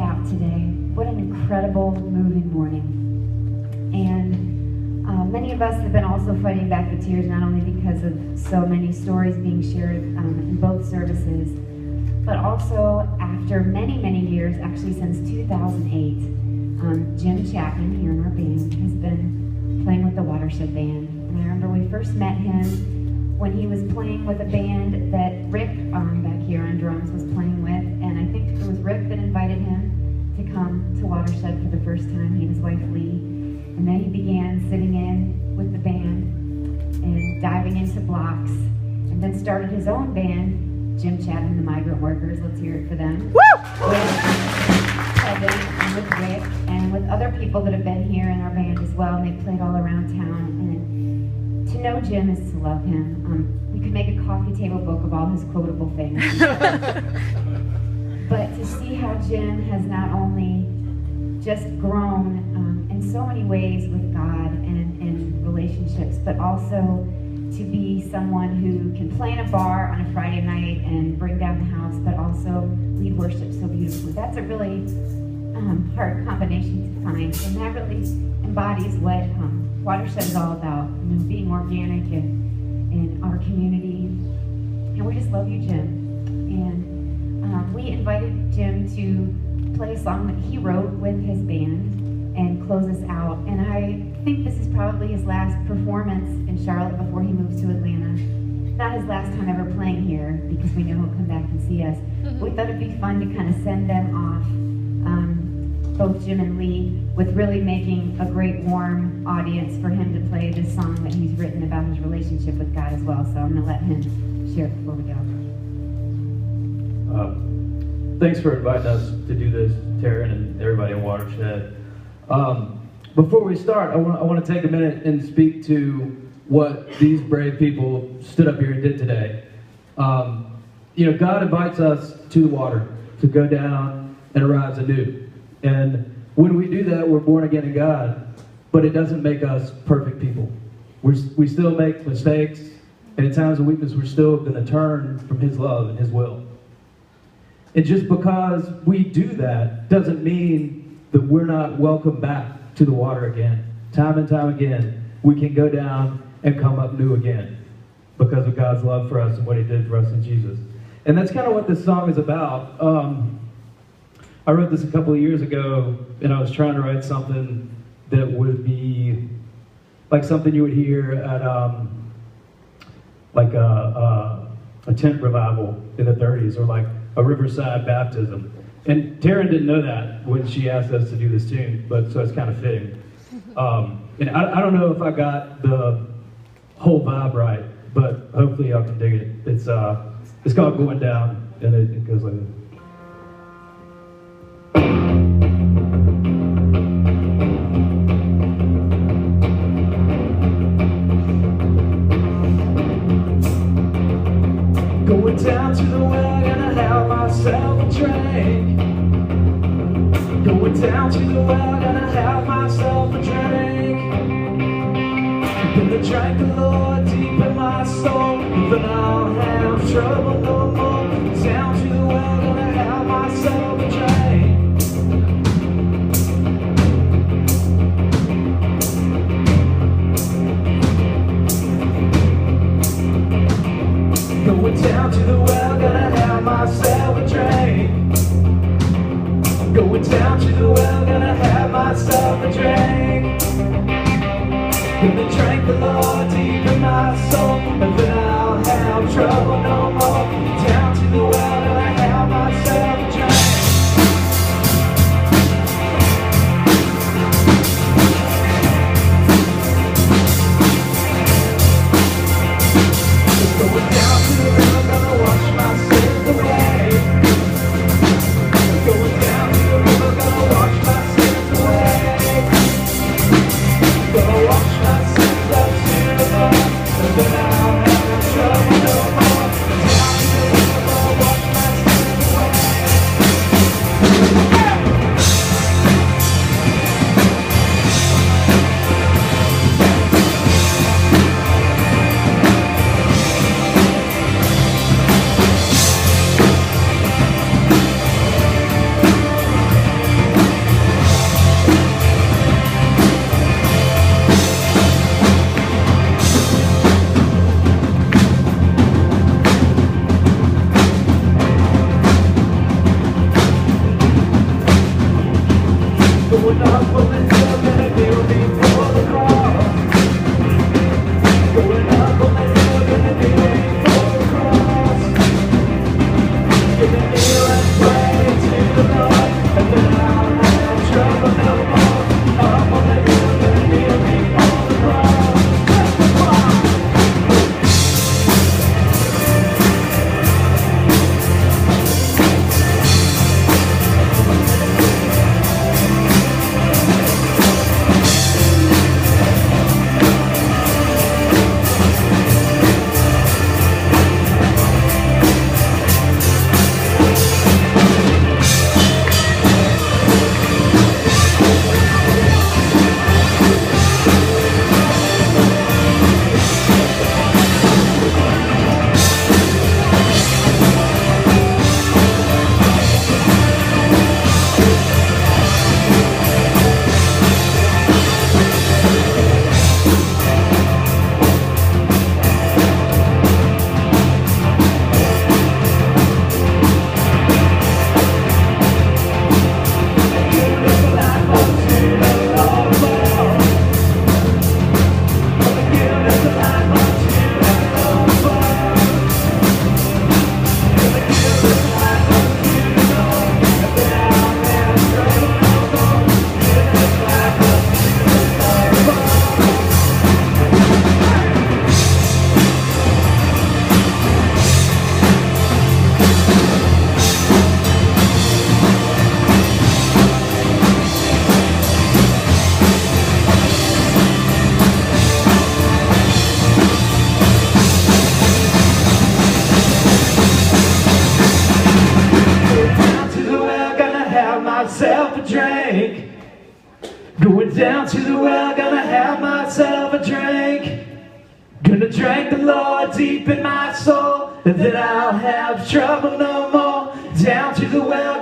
out today. What an incredible, moving morning. And many of us have been also fighting back the tears, not only because of so many stories being shared in both services, but also after many, many years, actually since 2008, Jim Chapman here in our band has been playing with the Watershed band. And I remember we first met him when he was playing with a band that Rick back here on drums was playing with, and I think it was Rick that invited him to come to Watershed for the first time, he and his wife Lee. And then he began sitting in with the band and diving into blocks, and then started his own band, Jim Chapman, the Migrant Workers. Let's hear it for them. Woo! With Kevin and with Rick and with other people that have been here in our band as well, and they played all around town. And to know Jim is to love him. We could make a coffee table book of all his quotable things. But to see how Jim has not only just grown in so many ways with God and in relationships, but also to be someone who can play in a bar on a Friday night and bring down the house, but also lead worship so beautifully. That's a really hard combination to find, and that really embodies what Watershed is all about, being organic in our community. And we just love you, Jim. And we invited Jim to play a song that he wrote with his band and close us out. And I think this is probably his last performance in Charlotte before he moves to Atlanta. Not his last time ever playing here, because we know he'll come back and see us. We thought it'd be fun to kind of send them off, both Jim and Lee, with really making a great warm audience for him to play this song that he's written about his relationship with God as well. So I'm going to let him share it before we go. Thanks for inviting us to do this, Taryn and everybody in Watershed. Before we start, I want to take a minute and speak to what these brave people stood up here and did today. God invites us to the water to go down and arise anew. And when we do that, we're born again in God, but it doesn't make us perfect people. We still make mistakes, and in times of weakness, we're still going to turn from His love and His will. And just because we do that doesn't mean that we're not welcome back to the water again. Time and time again, we can go down and come up new again because of God's love for us and what He did for us in Jesus. And that's kind of what this song is about. I wrote this a couple of years ago, and I was trying to write something that would be like something you would hear at like a tent revival in the 30s, or like a riverside baptism. And Taryn didn't know that when she asked us to do this tune, but so it's kind of fitting. And I don't know if I got the whole vibe right, but hopefully y'all can dig it. It's called Going Down, and it goes like this. Going down to the well, gonna have myself a drink. Going down to the well, gonna have myself a drink. Gonna drink the Lord deep in my soul, even I'll have trouble no more. Down to the well, gonna have myself a drink. Going down to the well, gonna have myself a drink. Going down to the well, gonna have myself a drink. Gonna drink the Lord deep in my soul, and then I'll have trouble no more. Down to the well, gonna have myself a drink. Going down to the river, gonna wash my sins away. Going down to the river, gonna wash my sins away. Gonna wash my sins up to the bar, and then I'll have no trouble no more. Down to the river, gonna wash Going up on the hill, gonna kneel before the cross. Going up on the hill, gonna kneel before the cross. Gonna kneel and pray to the Lord, and then I'll have trouble no more. Up on the hill, gonna kneel before the cross. Myself a drink. Going down to the well, gonna have myself a drink. Gonna drink the Lord deep in my soul, and then I'll have trouble no more. Down to the well,